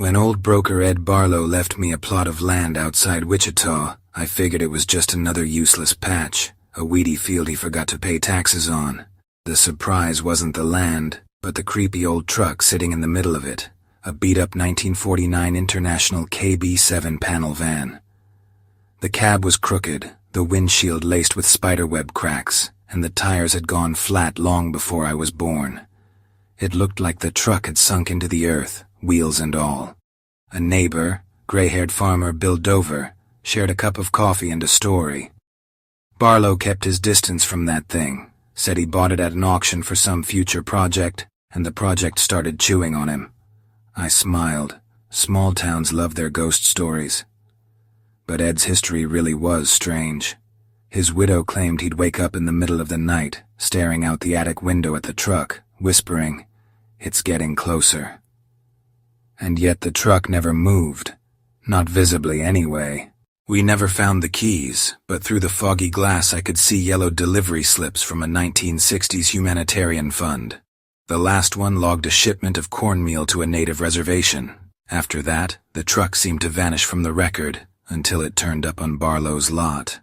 When old broker Ed Barlow left me a plot of land outside Wichita, I figured it was just another useless patch, a weedy field he forgot to pay taxes on. The surprise wasn't the land, but the creepy old truck sitting in the middle of it, a beat-up 1949 International KB7 panel van. The cab was crooked, the windshield laced with spiderweb cracks, and the tires had gone flat long before I was born. It looked like the truck had sunk into the earth, wheels and all. A neighbor, gray-haired farmer Bill Dover, shared a cup of coffee and a story. Barlow kept his distance from that thing, said he bought it at an auction for some future project, and the project started chewing on him. I smiled. Small towns love their ghost stories. But Ed's history really was strange. His widow claimed he'd wake up in the middle of the night, staring out the attic window at the truck, whispering, "It's getting closer." And yet the truck never moved. Not visibly anyway. We never found the keys, but through the foggy glass I could see yellow delivery slips from a 1960s humanitarian fund. The last one logged a shipment of cornmeal to a native reservation. After that, the truck seemed to vanish from the record, until it turned up on Barlow's lot.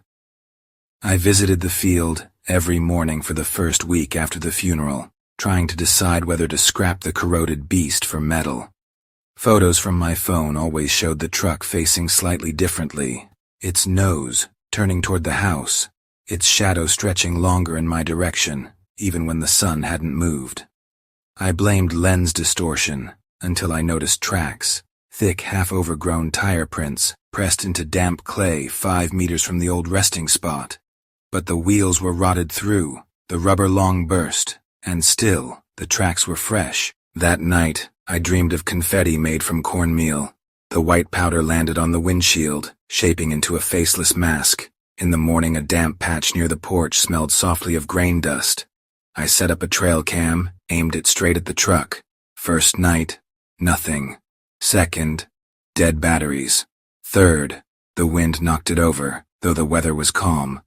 I visited the field every morning for the first week after the funeral, trying to decide whether to scrap the corroded beast for metal. Photos from my phone always showed the truck facing slightly differently, its nose turning toward the house, its shadow stretching longer in my direction, even when the sun hadn't moved. I blamed lens distortion until I noticed tracks, thick half-overgrown tire prints pressed into damp clay 5 meters from the old resting spot. But the wheels were rotted through, the rubber long burst, and still, the tracks were fresh. That night, I dreamed of confetti made from cornmeal. The white powder landed on the windshield, shaping into a faceless mask. In the morning, a damp patch near the porch smelled softly of grain dust. I set up a trail cam, aimed it straight at the truck. First night, nothing. Second, dead batteries. Third, the wind knocked it over, though the weather was calm.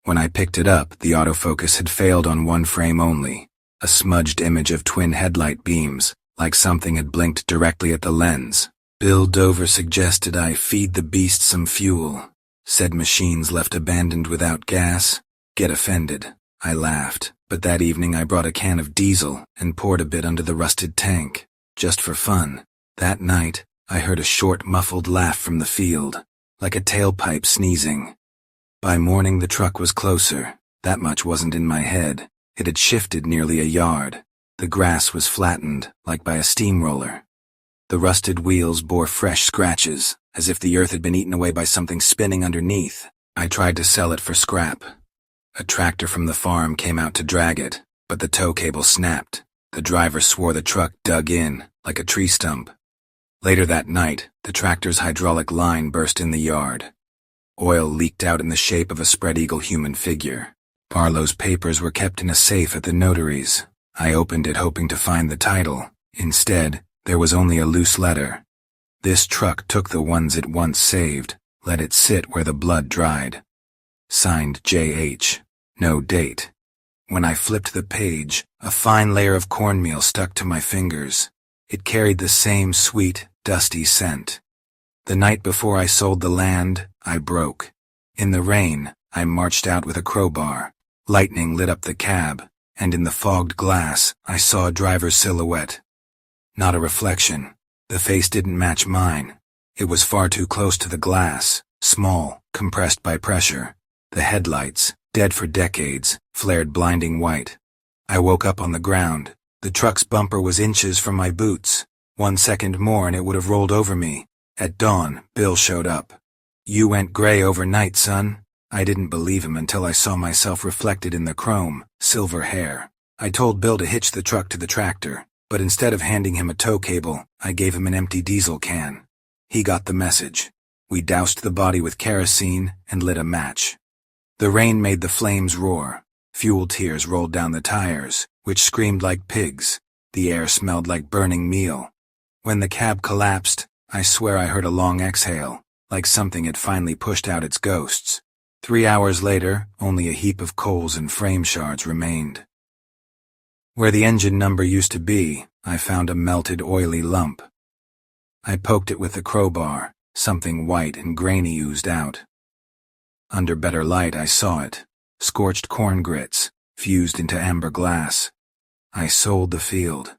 When I picked it up, the autofocus had failed on one frame only, a smudged image of twin headlight beams, like something had blinked directly at the lens. Bill Dover suggested I feed the beast some fuel. Said machines left abandoned without gas get offended. I laughed, but that evening I brought a can of diesel and poured a bit under the rusted tank, just for fun. That night, I heard a short, muffled laugh from the field, like a tailpipe sneezing. By morning the truck was closer. That much wasn't in my head. It had shifted nearly a yard. The grass was flattened, like by a steamroller. The rusted wheels bore fresh scratches, as if the earth had been eaten away by something spinning underneath. I tried to sell it for scrap. A tractor from the farm came out to drag it, but the tow cable snapped. The driver swore the truck dug in, like a tree stump. Later that night, the tractor's hydraulic line burst in the yard. Oil leaked out in the shape of a spread-eagle human figure. Barlow's papers were kept in a safe at the notary's. I opened it hoping to find the title. Instead, there was only a loose letter. This truck took the ones it once saved, let it sit where the blood dried. Signed J.H. No date. When I flipped the page, a fine layer of cornmeal stuck to my fingers. It carried the same sweet, dusty scent. The night before I sold the land, I broke. In the rain, I marched out with a crowbar. Lightning lit up the cab, and in the fogged glass, I saw a driver's silhouette. Not a reflection. The face didn't match mine. It was far too close to the glass, small, compressed by pressure. The headlights, dead for decades, flared blinding white. I woke up on the ground. The truck's bumper was inches from my boots. 1 second more and it would have rolled over me. At dawn, Bill showed up. "You went gray overnight, son." I didn't believe him until I saw myself reflected in the chrome, silver hair. I told Bill to hitch the truck to the tractor, but instead of handing him a tow cable, I gave him an empty diesel can. He got the message. We doused the body with kerosene and lit a match. The rain made the flames roar. Fuel tears rolled down the tires, which screamed like pigs. The air smelled like burning meal. When the cab collapsed, I swear I heard a long exhale, like something had finally pushed out its ghosts. 3 hours later, only a heap of coals and frame shards remained. Where the engine number used to be, I found a melted oily lump. I poked it with the crowbar. Something white and grainy oozed out. Under better light I saw it. Scorched corn grits, fused into amber glass. I sold the field.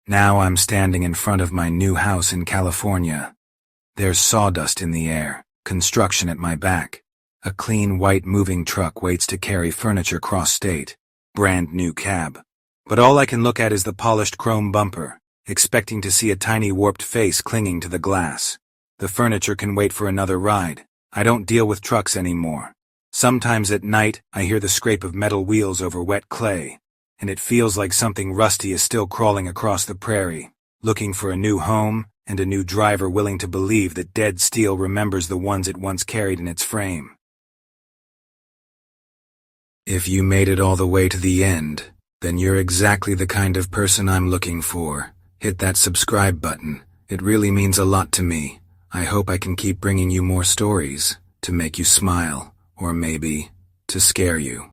Now I'm standing in front of my new house in California. There's sawdust in the air, construction at my back. A clean white moving truck waits to carry furniture cross-state. Brand new cab. But all I can look at is the polished chrome bumper, expecting to see a tiny warped face clinging to the glass. The furniture can wait for another ride. I don't deal with trucks anymore. Sometimes at night, I hear the scrape of metal wheels over wet clay, and it feels like something rusty is still crawling across the prairie, looking for a new home and a new driver willing to believe that dead steel remembers the ones it once carried in its frame. If you made it all the way to the end, then you're exactly the kind of person I'm looking for. Hit that subscribe button. It really means a lot to me. I hope I can keep bringing you more stories, to make you smile, or maybe, to scare you.